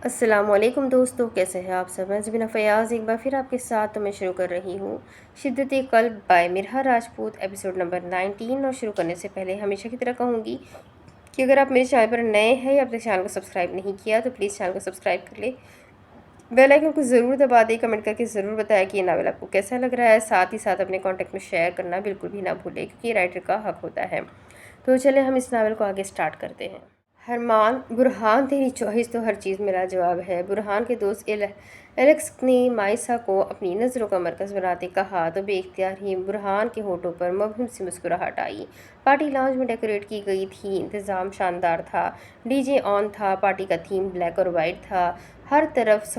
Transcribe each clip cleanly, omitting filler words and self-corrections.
السلام علیکم دوستو، کیسے ہیں آپ سب؟ میں زبینہ فیاض ایک بار پھر آپ کے ساتھ میں شروع کر رہی ہوں شدت قلب بائی مرحا راجپوت ایپیسوڈ نمبر 19۔ اور شروع کرنے سے پہلے ہمیشہ کی طرح کہوں گی کہ اگر آپ میرے چینل پر نئے ہیں یا اپنے چینل کو سبسکرائب نہیں کیا تو پلیز چینل کو سبسکرائب کر لیں، بیل آئیکن کو ضرور دبا دیں، کمنٹ کر کے ضرور بتائیں کہ یہ ناول آپ کو کیسا لگ رہا ہے، ساتھ ہی ساتھ اپنے کانٹیکٹ میں شیئر کرنا بالکل بھی نہ بھولیں کیونکہ یہ رائٹر کا حق ہوتا ہے۔ تو چلیں ہم اس ناول کو آگے سٹارٹ کرتے ہیں۔ برہان تیری چوائس تو ہر چیز میں لاجواب ہے۔ برہان کے دوست ایلیکس نے مائسا کو اپنی نظروں کا مرکز بناتے کہا تو بے اختیار ہی برہان کے ہونٹوں پر مبہم سی مسکراہٹ آئی۔ پارٹی لاؤنج میں ڈیکوریٹ کی گئی تھی، انتظام شاندار تھا، ڈی جے آن تھا، پارٹی کا تھیم بلیک اور وائٹ تھا، ہر طرف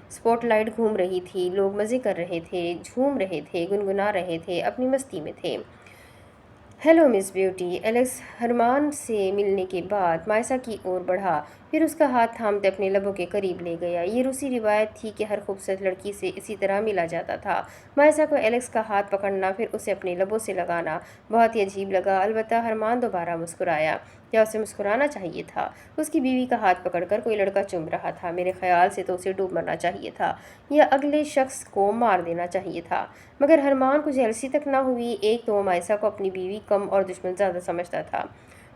سپوٹ لائٹ گھوم رہی تھی، لوگ مزے کر رہے تھے، جھوم رہے تھے، گنگنا رہے تھے، اپنی مستی میں تھے۔ ہیلو مس بیوٹی، الیکس ہرمان سے ملنے کے بعد مائسا کی اور بڑھا، پھر اس کا ہاتھ تھامتے اپنے لبوں کے قریب لے گیا۔ یہ روسی روایت تھی کہ ہر خوبصورت لڑکی سے اسی طرح ملا جاتا تھا۔ مائسا کو الیکس کا ہاتھ پکڑنا پھر اسے اپنے لبوں سے لگانا بہت ہی عجیب لگا۔ البتہ ہرمان دوبارہ مسکرایا۔ کیا اسے مسکرانا چاہیے تھا؟ اس کی بیوی کا ہاتھ پکڑ کر کوئی لڑکا چوم رہا تھا، میرے خیال سے تو اسے ڈوب مرنا چاہیے تھا یا اگلے شخص کو مار دینا چاہیے تھا، مگر ہرمان کو جیلسی تک نہ ہوئی۔ ایک تو وہ مائسا کو اپنی بیوی کم اور دشمن زیادہ سمجھتا تھا،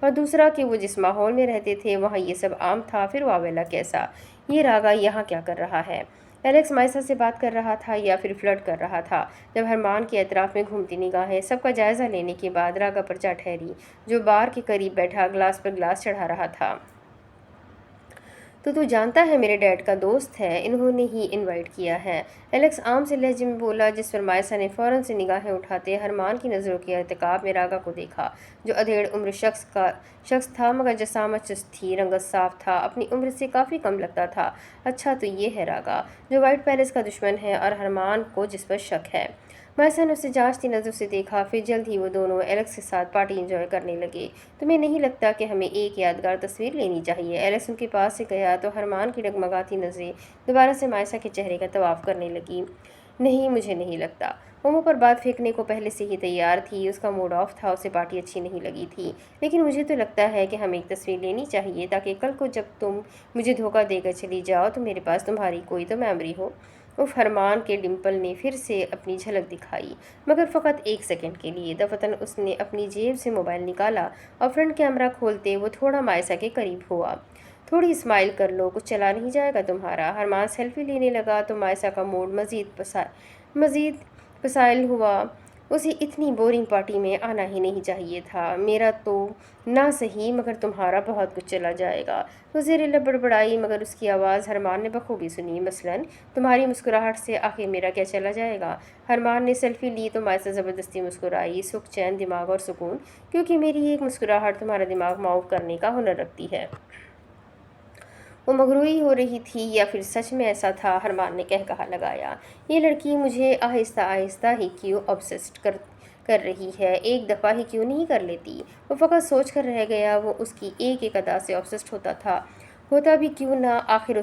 اور دوسرا کہ وہ جس ماحول میں رہتے تھے وہاں یہ سب عام تھا۔ پھر واویلا کیسا؟ یہ راگا یہاں کیا کر رہا ہے؟ الیکس مائسا سے بات کر رہا تھا یا پھر فلرٹ کر رہا تھا؟ جب ہرمان کے اطراف میں گھومتی نگاہیں سب کا جائزہ لینے کے بعد راگا پر جا ٹھہری، جو بار کے قریب بیٹھا گلاس پر گلاس چڑھا رہا تھا۔ تو جانتا ہے میرے ڈیڈ کا دوست ہے، انہوں نے ہی انوائٹ کیا ہے، الیکس عام سے لہجے میں بولا، جس پر مائسا نے فوراً سے نگاہیں اٹھاتے ہرمان کی نظروں کے ارتکاب میں راگا کو دیکھا، جو ادھیڑ عمر شخص تھا مگر جسامت چست تھی، رنگت صاف تھا، اپنی عمر سے کافی کم لگتا تھا۔ اچھا تو یہ ہے راگا جو وائٹ پیلس کا دشمن ہے اور ہرمان کو جس پر شک ہے۔ مائسا نے اسے جانچتی نظر سے دیکھا، پھر جلد ہی وہ دونوں الیکس کے ساتھ پارٹی انجوائے کرنے لگے۔ تمہیں نہیں لگتا کہ ہمیں ایک یادگار تصویر لینی چاہیے؟ الیکس ان کے پاس سے گیا تو ہرمان کی ڈگمگاتی نظریں دوبارہ سے مائسا کے چہرے کا طواف کرنے لگیں۔ نہیں، مجھے نہیں لگتا۔ وہ منہ پر بات پھینکنے کو پہلے سے ہی تیار تھی، اس کا موڈ آف تھا، اسے پارٹی اچھی نہیں لگی تھی، لیکن مجھے تو لگتا ہے کہ ہمیں ایک تصویر لینی چاہیے تاکہ کل کو جب تم مجھے دھوکہ دے کر چلی جاؤ تو میرے پاس تمہاری کوئی تو میموری ہو۔ ہرمان کے ڈمپل نے پھر سے اپنی جھلک دکھائی، مگر فقط ایک سیکنڈ کے لیے۔ دفعتاً اس نے اپنی جیب سے موبائل نکالا اور فرنٹ کیمرہ کھولتے وہ تھوڑا مائسا کے قریب ہوا۔ تھوڑی اسمائل کر لو، کچھ چلا نہیں جائے گا تمہارا؟ ہرمان سیلفی لینے لگا تو مائسا کا موڈ مزید پسائل ہوا۔ اسے اتنی بورنگ پارٹی میں آنا ہی نہیں چاہیے تھا۔ میرا تو نہ صحیح مگر تمہارا بہت کچھ چلا جائے گا، وہ زیر لب بڑبڑائی، مگر اس کی آواز ہرمان نے بخوبی سنی۔ مثلاً تمہاری مسکراہٹ سے آخر میرا کیا چلا جائے گا؟ ہرمان نے سیلفی لی تو مائسا زبردستی مسکرائی۔ سکھ، چین، دماغ اور سکون، کیونکہ میری ایک مسکراہٹ تمہارا دماغ معاف کرنے کا ہنر رکھتی ہے۔ وہ مغروری ہو رہی تھی یا پھر سچ میں ایسا تھا؟ ہرمان نے کہا لگایا، یہ لڑکی مجھے آہستہ آہستہ ہی کیوں obsessed کر رہی ہے، ایک دفعہ ہی کیوں نہیں کر لیتی؟ وہ فقط سوچ کر رہ گیا، وہ اس کی ایک ایک ادا سے obsessed ہوتا تھا، ہوتا بھی کیوں نہ، آخر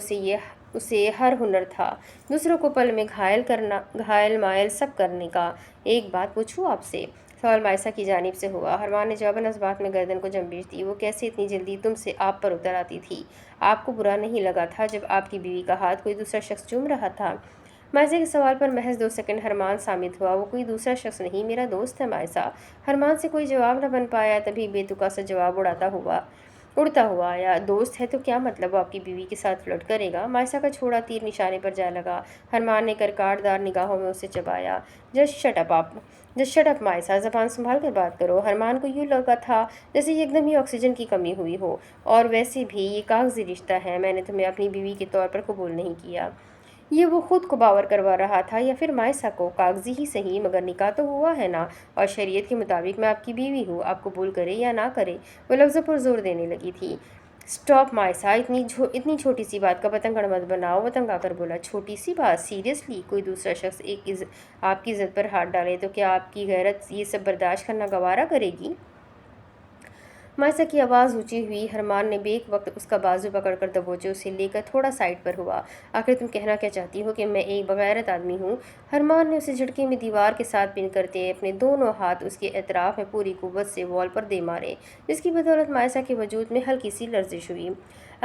اسے ہر ہنر تھا دوسروں کو پل میں گھائل مائل سب کرنے کا۔ ایک بات پوچھوں آپ سے؟ سوال مائسا کی جانب سے ہوا۔ ہرمان نے جواباً اس بات میں گردن کو جنبش دی، وہ کیسے اتنی جلدی تم سے آپ پر اتر آتی تھی؟ آپ کو برا نہیں لگا تھا جب آپ کی بیوی کا ہاتھ کوئی دوسرا شخص چوم رہا تھا؟ مائسا کے سوال پر محض 2 سیکنڈ ہرمان سامت ہوا۔ وہ کوئی دوسرا شخص نہیں، میرا دوست ہے مائسا۔ ہرمان سے کوئی جواب نہ بن پایا، تبھی بے تکا سا جواب اڑتا ہوا آیا، دوست ہے تو کیا مطلب وہ آپ کی بیوی کے ساتھ فلرٹ کرے گا؟ مائسا کا چھوڑا تیر نشانے پر جا لگا۔ ہرمان نے کرکاٹ دار نگاہوں میں اسے چبایا۔ جسٹ شٹ اپ مائسا، زبان سنبھال کر بات کرو۔ ہرمان کو یوں لگا تھا جیسے ایک دم ہی آکسیجن کی کمی ہوئی ہو، اور ویسے بھی یہ کاغذی رشتہ ہے، میں نے تمہیں اپنی بیوی کے طور پر قبول نہیں کیا۔ یہ وہ خود کو باور کروا رہا تھا یا پھر مائسا کو؟ کاغذی ہی صحیح مگر نکاح تو ہوا ہے نا، اور شریعت کے مطابق میں آپ کی بیوی ہوں، آپ قبول کرے یا نہ کرے۔ وہ لفظوں پر زور دینے لگی تھی۔ اسٹاپ مائسا، اتنی چھوٹی سی بات کا پتنگڑ مت بناؤ۔ وہ تنگ آ کر بولا، چھوٹی سی بات؟ سیریسلی؟ کوئی دوسرا شخص آپ کی عزت پر ہاتھ ڈالے تو کیا آپ کی غیرت یہ سب برداشت کرنا گوارا کرے گی؟ مائسا کی آواز اونچی ہوئی۔ ہرمان نے بیک وقت اس کا بازو پکڑ کر دبوچے اسے لے کر تھوڑا سائڈ پر ہوا۔ آخر تم کہنا کیا چاہتی ہو کہ میں ایک بغیرت آدمی ہوں؟ ہرمان نے اسے جھٹکے میں دیوار کے ساتھ پن کرتے اپنے دونوں ہاتھ اس کے اطراف میں پوری قوت سے وال پر دے مارے، جس کی بدولت مائسا کے وجود میں ہلکی سی لرزش ہوئی۔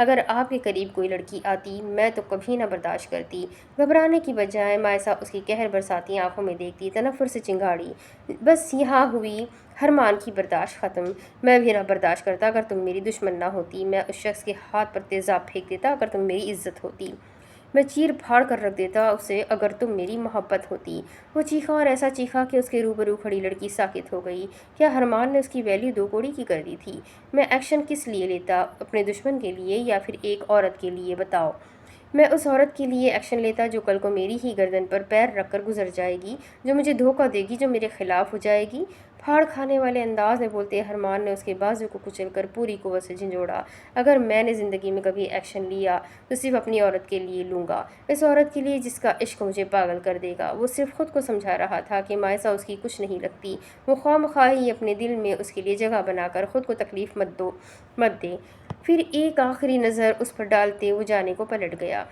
اگر آپ کے قریب کوئی لڑکی آتی میں تو کبھی نہ برداشت کرتی۔ گھبرانے کی بجائے مائسہ اس کی قہر برساتی آنکھوں میں دیکھتی تنفر سے چنگاڑی، بس یہاں ہوئی ہرمان کی برداشت ختم۔ میں بھی نہ برداشت کرتا اگر تم میری دشمن نہ ہوتی، میں اس شخص کے ہاتھ پر تیزاب پھینک دیتا اگر تم میری عزت ہوتی، میں چیر پھاڑ کر رکھ دیتا اسے اگر تم میری محبت ہوتی۔ وہ چیخا اور ایسا چیخا کہ اس کے روبرو کھڑی لڑکی ساکت ہو گئی۔ کیا ہرمان نے اس کی ویلیو دو کوڑی کی کر دی تھی؟ میں ایکشن کس لیے لیتا، اپنے دشمن کے لیے یا پھر ایک عورت کے لیے؟ بتاؤ۔ میں اس عورت کے لیے ایکشن لیتا جو کل کو میری ہی گردن پر پیر رکھ کر گزر جائے گی، جو مجھے دھوکہ دے گی، جو میرے خلاف ہو جائے گی۔ پھاڑ کھانے والے انداز میں بولتے ہرمان نے اس کے بازو کو کچل کر پوری قوت سے جھنجھوڑا۔ اگر میں نے زندگی میں کبھی ایکشن لیا تو صرف اپنی عورت کے لیے لوں گا، اس عورت کے لیے جس کا عشق مجھے پاگل کر دے گا۔ وہ صرف خود کو سمجھا رہا تھا کہ مائسہ اس کی کچھ نہیں لگتی۔ وہ خواہ مخواہ ہی اپنے دل میں اس کے لیے جگہ بنا کر خود کو تکلیف مت دے۔ پھر ایک آخری نظر اس پر ڈالتے وہ جانے کو پلٹ گیا۔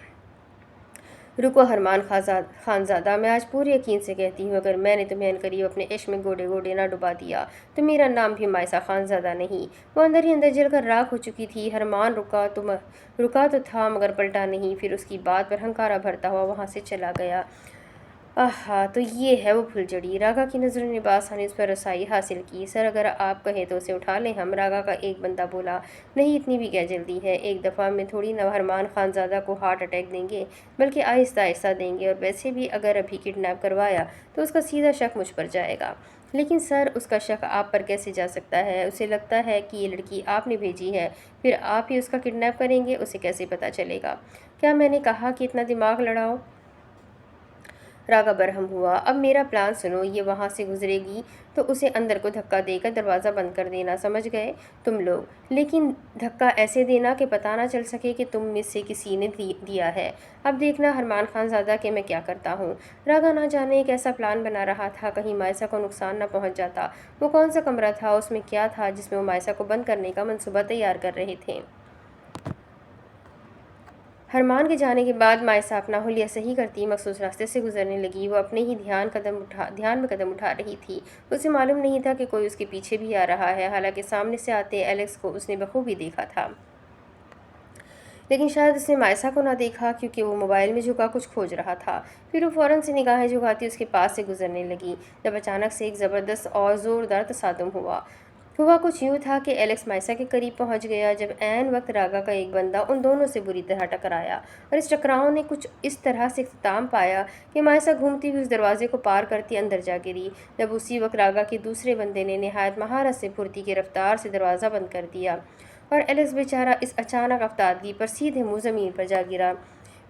رکو ہرمان خانزادہ، میں آج پورے یقین سے کہتی ہوں اگر میں نے تمہیں عنقریب اپنے عشق میں گوڑے گوڑے نہ ڈبا دیا تو میرا نام بھی مائسہ خانزادہ نہیں۔ وہ اندر ہی اندر جل کر راکھ ہو چکی تھی۔ ہرمان رکا تو تھا مگر پلٹا نہیں، پھر اس کی بات پر ہنکارا بھرتا ہوا وہاں سے چلا گیا۔ آہا، تو یہ ہے وہ پھلجھڑی۔ راگا کی نظروں نے بآسانی اس پر رسائی حاصل کی۔ سر اگر آپ کہیں تو اسے اٹھا لیں ہم، راگا کا ایک بندہ بولا۔ نہیں، اتنی بھی کیا جلدی ہے، ایک دفعہ میں تھوڑی نہ ہرمان خانزادہ کو ہارٹ اٹیک دیں گے، بلکہ آہستہ آہستہ دیں گے، اور ویسے بھی اگر ابھی کڈنیپ کروایا تو اس کا سیدھا شک مجھ پر جائے گا۔ لیکن سر، اس کا شک آپ پر کیسے جا سکتا ہے؟ اسے لگتا ہے کہ یہ لڑکی آپ نے بھیجی ہے، پھر آپ ہی اس کا کڈنیپ کریں گے، اسے کیسے پتہ چلے گا؟ کیا میں نے کہا کہ اتنا دماغ لڑاؤ؟ راگا برہم ہوا۔ اب میرا پلان سنو، یہ وہاں سے گزرے گی تو اسے اندر کو دھکا دے کر دروازہ بند کر دینا، سمجھ گئے تم لوگ؟ لیکن دھکا ایسے دینا کہ پتہ نہ چل سکے کہ تم میں سے کسی نے دیا ہے۔ اب دیکھنا ہرمان خانزادہ کہ میں کیا کرتا ہوں۔ راگا نہ جانے ایک ایسا پلان بنا رہا تھا کہیں مائسہ کو نقصان نہ پہنچ جاتا۔ وہ کون سا کمرہ تھا، اس میں کیا تھا جس میں وہ مائسہ کو بند کرنے کا منصوبہ تیار کر رہے تھے؟ ہرمان کے جانے کے بعد مائسہ اپنا حلیہ صحیح کرتی مخصوص راستے سے گزرنے لگی۔ وہ اپنے ہی دھیان میں قدم اٹھا رہی تھی۔ اسے معلوم نہیں تھا کہ کوئی اس کے پیچھے بھی آ رہا ہے، حالانکہ سامنے سے آتے ایلیکس کو اس نے بخوبی دیکھا تھا۔ لیکن شاید اس نے مائسہ کو نہ دیکھا کیونکہ وہ موبائل میں جھکا کچھ کھوج رہا تھا۔ پھر وہ فوراً سے نگاہیں جھکاتی اس کے پاس سے گزرنے لگی، جب اچانک سے ایک زبردست اور زوردار تصادم ہوا۔ کچھ یوں تھا کہ ایلیکس مائسہ کے قریب پہنچ گیا جب عین وقت راگا کا ایک بندہ ان دونوں سے بری طرح ٹکرایا، اور اس ٹکراؤ نے کچھ اس طرح سے اختتام پایا کہ مائسہ گھومتی ہوئی اس دروازے کو پار کرتی اندر جا گری، جب اسی وقت راگا کے دوسرے بندے نے نہایت مہارت سے پھرتی کی رفتار سے دروازہ بند کر دیا، اور ایلیکس بیچارہ اس اچانک افتادگی پر سیدھے منہ زمین پر جا گرا۔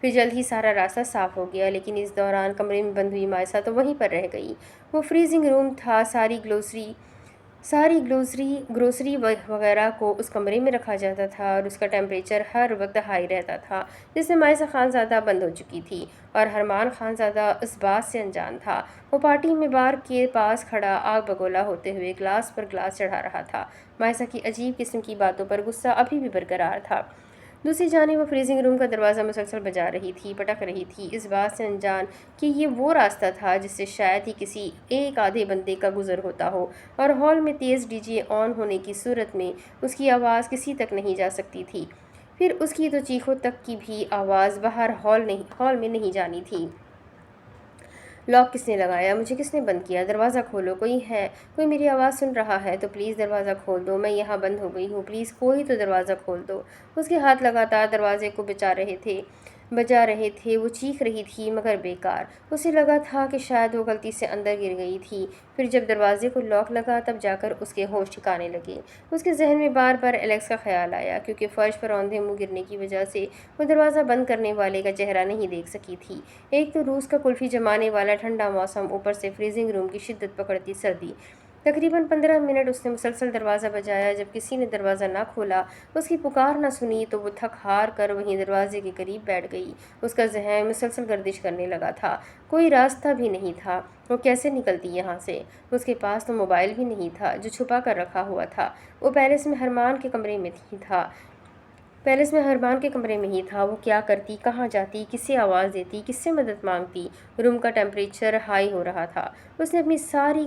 پھر جلد ہی سارا راستہ صاف ہو گیا، لیکن اس دوران کمرے میں بند ہوئی مائسہ تو وہیں پر رہ گئی۔ وہ فریزنگ روم تھا، ساری گروسری وغیرہ کو اس کمرے میں رکھا جاتا تھا، اور اس کا ٹیمپریچر ہر وقت ہائی رہتا تھا، جس سے مائسہ خانزادہ بند ہو چکی تھی، اور ہرمان خانزادہ اس بات سے انجان تھا۔ وہ پارٹی میں بار کے پاس کھڑا آگ بگولا ہوتے ہوئے گلاس پر گلاس چڑھا رہا تھا۔ مائسہ کی عجیب قسم کی باتوں پر غصہ ابھی بھی برقرار تھا۔ دوسری جانب وہ فریزنگ روم کا دروازہ مسلسل بجا رہی تھی، پٹک رہی تھی، اس بات سے انجان کہ یہ وہ راستہ تھا جس سے شاید ہی کسی ایک آدھے بندے کا گزر ہوتا ہو، اور ہال میں تیز ڈی جے آن ہونے کی صورت میں اس کی آواز کسی تک نہیں جا سکتی تھی۔ پھر اس کی تو چیخوں تک کی بھی آواز باہر ہال میں نہیں جانی تھی۔ لاک کس نے لگایا؟ مجھے کس نے بند کیا؟ دروازہ کھولو، کوئی ہے؟ کوئی میری آواز سن رہا ہے تو پلیز دروازہ کھول دو، میں یہاں بند ہو گئی ہوں، پلیز کوئی تو دروازہ کھول دو۔ اس کے ہاتھ لگاتار دروازے کو بجا رہے تھے، وہ چیخ رہی تھی مگر بیکار۔ اسے لگا تھا کہ شاید وہ غلطی سے اندر گر گئی تھی۔ پھر جب دروازے کو لاک لگا تب جا کر اس کے ہوش ٹھکانے لگے۔ اس کے ذہن میں بار بار ایلیکس کا خیال آیا، کیونکہ فرش پر اوندھے منہ گرنے کی وجہ سے وہ دروازہ بند کرنے والے کا چہرہ نہیں دیکھ سکی تھی۔ ایک تو روس کا کلفی جمانے والا ٹھنڈا موسم، اوپر سے فریزنگ روم کی شدت پکڑتی سردی۔ تقریباً 15 منٹ اس نے مسلسل دروازہ بجایا، جب کسی نے دروازہ نہ کھولا، اس کی پکار نہ سنی تو وہ تھک ہار کر وہیں دروازے کے قریب بیٹھ گئی۔ اس کا ذہن مسلسل گردش کرنے لگا تھا، کوئی راستہ بھی نہیں تھا، وہ کیسے نکلتی یہاں سے؟ اس کے پاس تو موبائل بھی نہیں تھا جو چھپا کر رکھا ہوا تھا، وہ پیلس میں ہرمان کے کمرے میں ہی تھا۔ وہ کیا کرتی، کہاں جاتی، کس سے آواز دیتی، کس سے مدد مانگتی؟ روم کا ٹیمپریچر ہائی ہو رہا تھا۔ اس نے اپنی ساری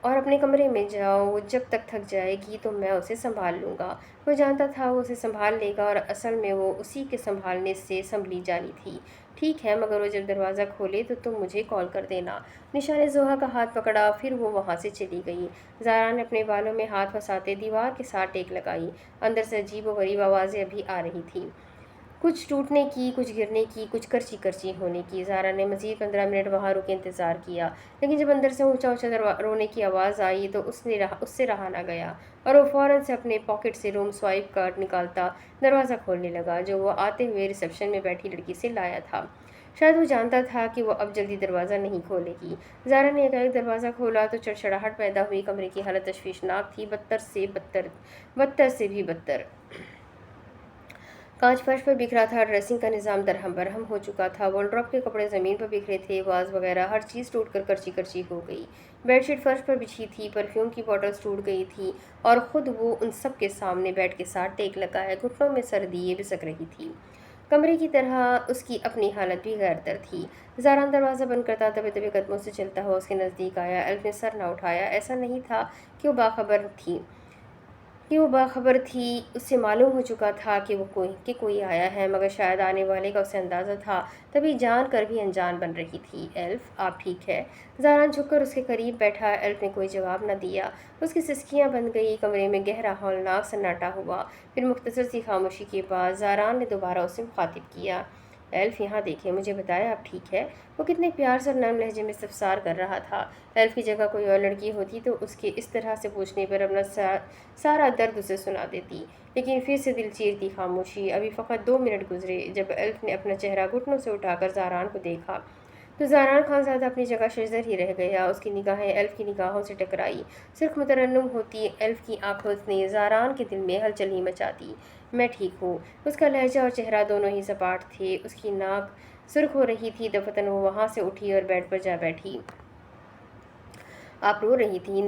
اور اپنے کمرے میں جاؤ، وہ جب تک تھک جائے گی تو میں اسے سنبھال لوں گا۔ وہ جانتا تھا وہ اسے سنبھال لے گا، اور اصل میں وہ اسی کے سنبھالنے سے سنبھلی جانی تھی۔ ٹھیک ہے، مگر وہ جب دروازہ کھولے تو تم مجھے کال کر دینا۔ نشا نے زوہا کا ہاتھ پکڑا، پھر وہ وہاں سے چلی گئی۔ زارا نے اپنے بالوں میں ہاتھ پھنساتے دیوار کے ساتھ ٹیک لگائی۔ اندر سے عجیب و غریب آوازیں ابھی آ رہی تھیں، کچھ ٹوٹنے کی، کچھ گرنے کی، کچھ کرچی کرچی ہونے کی۔ زارا نے مزید 15 منٹ وہاں رک کے انتظار کیا، لیکن جب اندر سے اونچا اونچا رونے کی آواز آئی تو اس سے رہا نہ گیا، اور وہ فوراً سے اپنے پاکٹ سے روم سوائپ کارڈ نکالتا دروازہ کھولنے لگا، جو وہ آتے ہوئے ریسیپشن میں بیٹھی لڑکی سے لایا تھا۔ شاید وہ جانتا تھا کہ وہ اب جلدی دروازہ نہیں کھولے گی۔ زارا نے ایک دروازہ کھولا تو چڑچڑاہٹ پیدا ہوئی۔ کمرے کی حالت تشویشناک تھی، بدتر سے بھی بدتر۔ کانچ فرش پر بکھرا تھا، ڈریسنگ کا نظام درہم برہم ہو چکا تھا، وارڈروب کے کپڑے زمین پر بکھرے تھے، واز وغیرہ ہر چیز ٹوٹ کر کرچی کرچی ہو گئی۔ بیڈ شیٹ فرش پر بچھی تھی، پرفیوم کی بوٹلز ٹوٹ گئی تھیں، اور خود وہ ان سب کے سامنے بیڈ کے ساتھ ٹیک لگائے گھٹنوں میں سر دیے بسک رہی تھی۔ کمرے کی طرح اس کی اپنی حالت بھی غیر تر تھی۔ زارا دروازہ بند کرتا دبے دبے قدموں سے چلتا ہوا اس کے نزدیک آیا۔ ایلف نے سر نہ اٹھایا۔ ایسا نہیں تھا کہ وہ باخبر تھی، اسے معلوم ہو چکا تھا کہ کوئی آیا ہے، مگر شاید آنے والے کا اسے اندازہ تھا، تبھی جان کر بھی انجان بن رہی تھی۔ ایلف، آپ ٹھیک ہے؟ زارا جھک کر اس کے قریب بیٹھا۔ ایلف نے کوئی جواب نہ دیا۔ اس کی سسکیاں بند گئی، کمرے میں گہرا ہولناک سناٹا ہوا۔ پھر مختصر سی خاموشی کے بعد زارا نے دوبارہ اسے مخاطب کیا۔ ایلف، یہاں دیکھیں، مجھے بتائیں آپ ٹھیک ہے؟ وہ کتنے پیار سے اور نرم لہجے میں استفسار کر رہا تھا۔ ایلف کی جگہ کوئی اور لڑکی ہوتی تو اس کے اس طرح سے پوچھنے پر اپنا سارا درد اسے سنا دیتی، لیکن پھر سے دل چیرتی خاموشی۔ ابھی فقط 2 منٹ گزرے۔ جب ایلف نے اپنا چہرہ گھٹنوں سے اٹھا کر زاران کو دیکھا تو زاران خانزادہ اپنی جگہ ششدر ہی رہ گیا۔ اس کی نگاہیں ایلف کی نگاہوں سے ٹکرائی، سرخ مترنم ہوتی ایلف کی آنکھوں نے زاران کے دل میں ہلچل ہی مچا دی۔ میں ٹھیک ہوں۔ اس کا لہجہ اور چہرہ دونوں ہی سپاٹ تھے۔ اس کی ناک سرخ ہو رہی تھی۔ دفعتاً وہ وہاں سے اٹھی اور بیڈ پر جا بیٹھی۔ آپ رو رہی تھی؟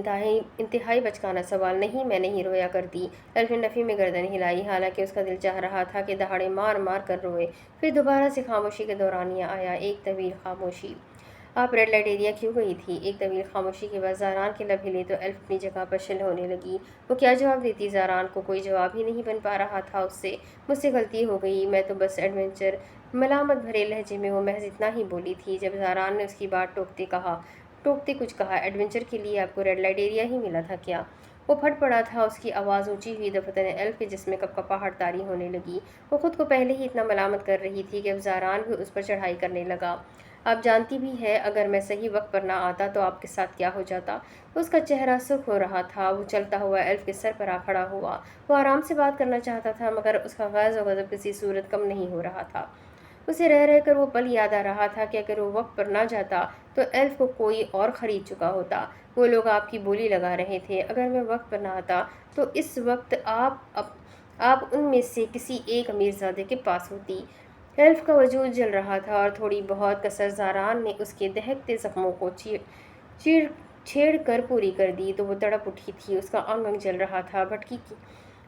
انتہائی بچکانا سوال۔ نہیں، میں نہیں رویا کرتی۔ ایلف نے نفی میں گردن ہلائی، حالانکہ اس کا دل چاہ رہا تھا کہ دہاڑے مار مار کر روئے۔ پھر دوبارہ سے خاموشی کا دورانیہ آیا، ایک طویل خاموشی۔ آپ ریڈ لائٹ ایریا کیوں گئی تھی؟ ایک طویل خاموشی کے بعد زاران کے لب ہلے تو ایلف اپنی جگہ پر شل ہونے لگی۔ وہ کیا جواب دیتی؟ زاران کو کوئی جواب ہی نہیں بن پا رہا تھا اس سے۔ مجھ سے غلطی ہو گئی، میں تو بس ایڈونچر۔ ملامت بھرے لہجے میں وہ محض اتنا ہی بولی تھی۔ جب زاران نے اس کی بات ٹوکتے کچھ کہا، ایڈونچر کے لیے آپ کو ریڈ لائٹ ایریا ہی ملا تھا کیا؟ وہ پھٹ پڑا تھا، اس کی آواز اونچی ہوئی۔ دفعتاً ایلف کے جسم میں کپکپاہٹ طاری ہونے لگی۔ وہ خود کو پہلے ہی اتنا ملامت کر رہی تھی کہ اب زاران بھی اس پر چڑھائی کرنے لگا۔ آپ جانتی بھی ہے، اگر میں صحیح وقت پر نہ آتا تو آپ کے ساتھ کیا ہو جاتا؟ اس کا چہرہ سرخ ہو رہا تھا۔ وہ چلتا ہوا ایلف کے سر پر آ کھڑا ہوا۔ وہ آرام سے بات کرنا چاہتا تھا، مگر اس کا غیظ و غضب کسی صورت کم نہیں ہو رہا تھا۔ اسے رہ رہ کر وہ پل یاد آ رہا تھا کہ اگر وہ وقت پر نہ جاتا تو ایلف کو کوئی اور خرید چکا ہوتا۔ وہ لوگ آپ کی بولی لگا رہے تھے۔ اگر میں وقت پر نہ آتا تو اس وقت آپ ان میں سے کسی ایک امیر زادے کے پاس ہوتی۔ ایلف کا وجود جل رہا تھا، اور تھوڑی بہت کسر زاران نے اس کے دہکتے زخموں کو چھیڑ کر پوری کر دی تو وہ تڑپ اٹھی تھی۔ اس کا انگ انگ جل رہا تھا،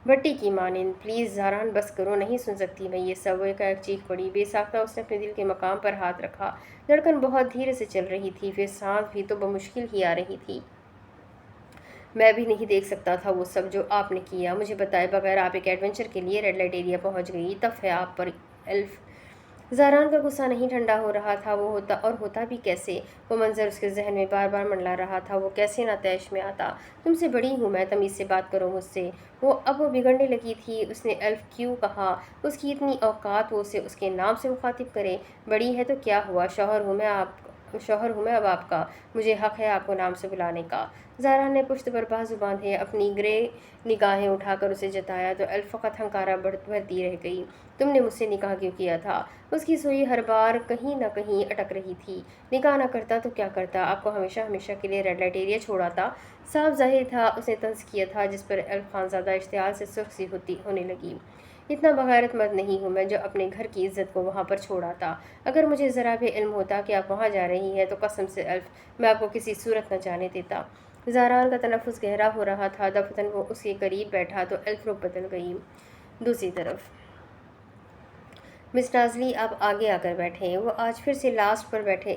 بھٹی کی مانند۔ پلیز زاران، بس کرو، نہیں سن سکتی میں یہ سب۔ وہ ایک چیخ پڑی۔ بے ساختہ اس نے اپنے دل کے مقام پر ہاتھ رکھا۔ دھڑکن بہت دھیرے سے چل رہی تھی، پھر سانس بھی تو بمشکل ہی آ رہی تھی۔ میں بھی نہیں دیکھ سکتا تھا وہ سب جو آپ نے کیا۔ مجھے بتائے بغیر آپ ایک ایڈونچر کے لیے ریڈ لائٹ ایریا پہنچ گئی۔ تف ہے آپ پر ایلف۔ زاران کا غصہ نہیں ٹھنڈا ہو رہا تھا۔ وہ ہوتا بھی کیسے؟ وہ منظر اس کے ذہن میں بار بار منڈلا رہا تھا۔ وہ کیسے نہ طیش میں آتا؟ تم سے بڑی ہوں میں، تمیز سے بات کرو مجھ سے۔ اب وہ بگڑنے لگی تھی۔ اس نے ایلف کیوں کہا؟ اس کی اتنی اوقات وہ اسے اس کے نام سے مخاطب کرے؟ بڑی ہے تو کیا ہوا؟ شوہر ہوں میں اب آپ کا، مجھے حق ہے آپ کو نام سے بلانے کا۔ زارا نے پشت پر بازو باندھے اپنی گرے نگاہیں اٹھا کر اسے جتایا تو ایلف فقط ہنکارہ بھرتی رہ گئی۔ تم نے مجھ سے نکاح کیوں کیا تھا؟ اس کی سوئی ہر بار کہیں نہ کہیں اٹک رہی تھی۔ نکاح نہ کرتا تو کیا کرتا؟ آپ کو ہمیشہ کے لیے ریڈ لائٹ ایریا چھوڑاتا؟ صاف ظاہر تھا اس نے طنز کیا تھا، جس پر ایلف خانزادہ اشتعال سے سرخ سی ہونے لگی۔ اتنا بغیرت مرد نہیں ہوں میں جو اپنے گھر کی عزت کو وہاں پر چھوڑ آتا۔ اگر مجھے ذرا بھی علم ہوتا کہ آپ وہاں جا رہی ہیں تو قسم سے ایلف میں آپ کو کسی صورت نہ جانے دیتا۔ زاران کا تنفس گہرا ہو رہا تھا۔ دفعتاً وہ اس کے قریب بیٹھا تو ایلف رخ بدل گئی۔ دوسری طرف مس نازلی، آپ آگے آ کر بیٹھیں۔ وہ آج پھر سے لاسٹ پر بیٹھے